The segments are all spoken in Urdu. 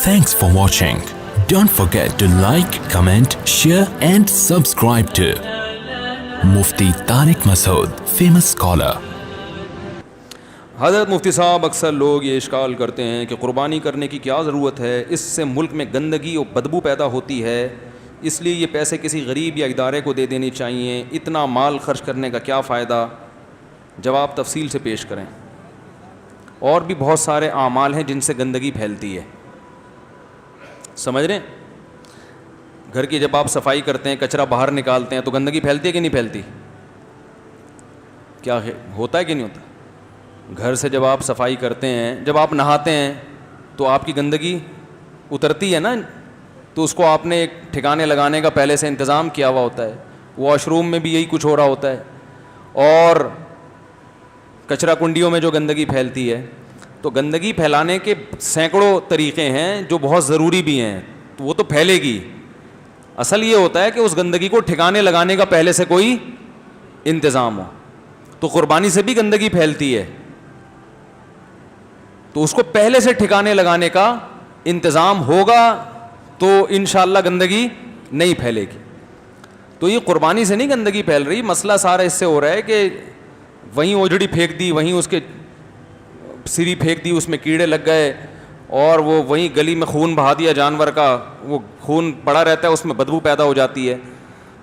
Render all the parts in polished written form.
Thanks for watching. Don't forget to like, comment, share and subscribe to Mufti Tariq Masood, famous scholar. حضرت مفتی صاحب اکثر لوگ یہ اشکال کرتے ہیں کہ قربانی کرنے کی کیا ضرورت ہے، اس سے ملک میں گندگی اور بدبو پیدا ہوتی ہے، اس لیے یہ پیسے کسی غریب یا ادارے کو دے دینی چاہیے، اتنا مال خرچ کرنے کا کیا فائدہ؟ جواب تفصیل سے پیش کریں۔ اور بھی بہت سارے اعمال ہیں جن سے گندگی پھیلتی ہے، سمجھ رہے ہیں؟ گھر کی جب آپ صفائی کرتے ہیں، کچرا باہر نکالتے ہیں تو گندگی پھیلتی ہے کہ نہیں پھیلتی؟ کیا ہوتا ہے کہ نہیں ہوتا؟ گھر سے جب آپ صفائی کرتے ہیں، جب آپ نہاتے ہیں تو آپ کی گندگی اترتی ہے نا، تو اس کو آپ نے ایک ٹھکانے لگانے کا پہلے سے انتظام کیا ہوا ہوتا ہے۔ واش روم میں بھی یہی کچھ ہو رہا ہوتا ہے، اور کچرا کنڈیوں میں جو گندگی پھیلتی ہے، تو گندگی پھیلانے کے سینکڑوں طریقے ہیں جو بہت ضروری بھی ہیں، تو وہ تو پھیلے گی۔ اصل یہ ہوتا ہے کہ اس گندگی کو ٹھکانے لگانے کا پہلے سے کوئی انتظام ہو۔ تو قربانی سے بھی گندگی پھیلتی ہے، تو اس کو پہلے سے ٹھکانے لگانے کا انتظام ہوگا تو انشاءاللہ گندگی نہیں پھیلے گی۔ تو یہ قربانی سے نہیں گندگی پھیل رہی، مسئلہ سارا اس سے ہو رہا ہے کہ وہیں اوجڑی پھینک دی، وہیں اس کے سری پھینک دی، اس میں کیڑے لگ گئے، اور وہ وہیں گلی میں خون بہا دیا جانور کا، وہ خون پڑا رہتا ہے، اس میں بدبو پیدا ہو جاتی ہے۔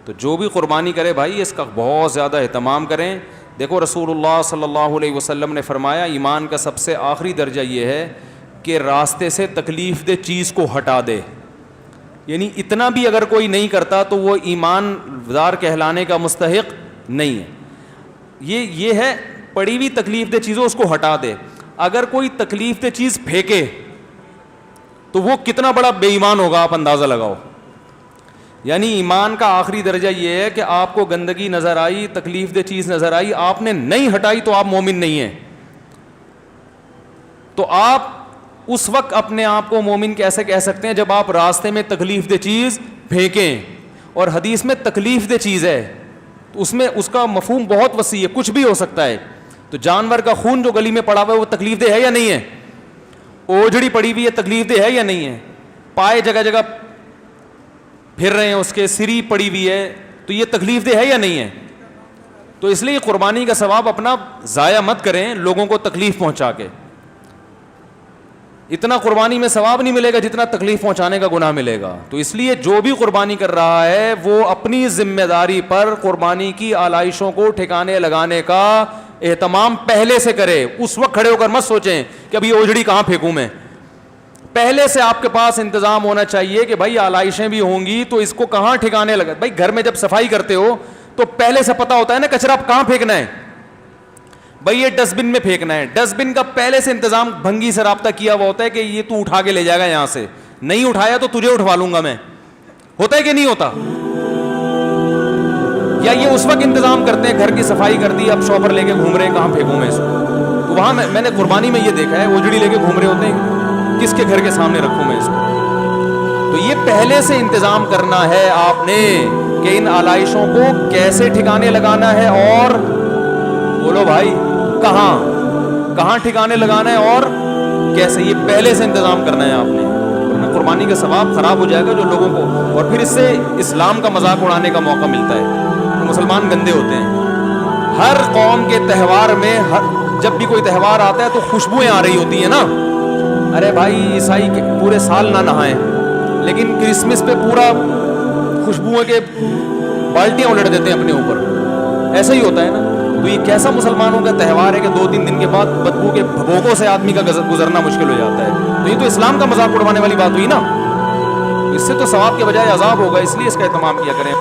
تو جو بھی قربانی کرے بھائی اس کا بہت زیادہ اہتمام کریں۔ دیکھو رسول اللہ صلی اللہ علیہ وسلم نے فرمایا ایمان کا سب سے آخری درجہ یہ ہے کہ راستے سے تکلیف دہ چیز کو ہٹا دے، یعنی اتنا بھی اگر کوئی نہیں کرتا تو وہ ایمان دار کہلانے کا مستحق نہیں ہے۔ یہ ہے پڑی ہوئی تکلیف دہ چیزوں اس کو ہٹا دے۔ اگر کوئی تکلیف دہ چیز پھینکے تو وہ کتنا بڑا بے ایمان ہوگا، آپ اندازہ لگاؤ۔ یعنی ایمان کا آخری درجہ یہ ہے کہ آپ کو گندگی نظر آئی، تکلیف دہ چیز نظر آئی، آپ نے نہیں ہٹائی تو آپ مومن نہیں ہیں۔ تو آپ اس وقت اپنے آپ کو مومن کیسے کہہ سکتے ہیں جب آپ راستے میں تکلیف دہ چیز پھینکیں؟ اور حدیث میں تکلیف دہ چیز ہے تو اس میں اس کا مفہوم بہت وسیع ہے، کچھ بھی ہو سکتا ہے۔ تو جانور کا خون جو گلی میں پڑا ہوا ہے وہ تکلیف دہ ہے یا نہیں ہے؟ اوجڑی پڑی ہوئی ہے تکلیف دہ ہے یا نہیں ہے؟ پائے جگہ جگہ پھر رہے ہیں، اس کے سری پڑی ہوئی ہے، تو یہ تکلیف دہ ہے یا نہیں ہے؟ تو اس لیے قربانی کا ثواب اپنا ضائع مت کریں لوگوں کو تکلیف پہنچا کے۔ اتنا قربانی میں ثواب نہیں ملے گا جتنا تکلیف پہنچانے کا گناہ ملے گا۔ تو اس لیے جو بھی قربانی کر رہا ہے وہ اپنی ذمہ داری پر قربانی کی آلائشوں کو ٹھکانے لگانے کا اہتمام پہلے سے کرے۔ اس وقت کھڑے ہو کر مت سوچیں کہ ابھی اوجڑی کہاں پھینکوں میں۔ پہلے سے آپ کے پاس انتظام ہونا چاہیے کہ بھائی آلائشیں بھی ہوں گی تو اس کو کہاں ٹھکانے لگا۔ بھائی گھر میں جب صفائی کرتے ہو تو پہلے سے پتا ہوتا ہے نا کچرا کہاں پھینکنا ہے، بھائی یہ ڈسٹ بن میں پھینکنا ہے۔ ڈسٹ بن کا پہلے سے انتظام بھنگی سے رابطہ کیا ہوا ہوتا ہے کہ یہ تو اٹھا کے لے جائے گا یہاں سے، نہیں اٹھایا تو تجھے اٹھوا لوں گا میں۔ ہوتا ہے کہ نہیں ہوتا؟ یا یہ اس وقت انتظام کرتے ہیں، گھر کی صفائی کر دی، اب شاپر لے کے گھوم رہے ہیں کہاں پھینکوں میں اس کو۔ تو وہاں میں نے قربانی میں یہ دیکھا ہے، اوجڑی لے کے گھوم رہے ہوتے ہیں، کس کے گھر کے سامنے رکھوں میں اس کو؟ تو یہ پہلے سے انتظام کرنا ہے آپ نے کہ ان آلائشوں کو کیسے ٹھکانے لگانا ہے، اور بولو بھائی کہاں ٹھکانے لگانا ہے اور کیسے، یہ پہلے سے انتظام کرنا ہے آپ نے، ورنہ قربانی کا ثواب خراب ہو جائے گا جو لوگوں کو، اور پھر اس سے اسلام کا مذاق اڑانے کا موقع ملتا ہے۔ تو مسلمان گندے ہوتے ہیں۔ ہر قوم کے تہوار میں جب بھی کوئی تہوار آتا ہے تو خوشبوئیں آ رہی ہوتی ہیں نا۔ ارے بھائی عیسائی پورے سال نہ نہائیں لیکن کرسمس پہ پورا خوشبوؤں کے بالٹیاں الٹ دیتے ہیں اپنے اوپر، ایسا ہی ہوتا ہے نا۔ تو یہ کیسا مسلمانوں کا تہوار ہے کہ 2-3 دن کے بعد بدبو کے بھبوکوں سے آدمی کا گزرنا مشکل ہو جاتا ہے۔ تو یہ تو اسلام کا مذاق اڑوانے والی بات ہوئی نا، اس سے تو ثواب کے بجائے عذاب ہوگا، اس لیے اس کا اہتمام کیا کریں۔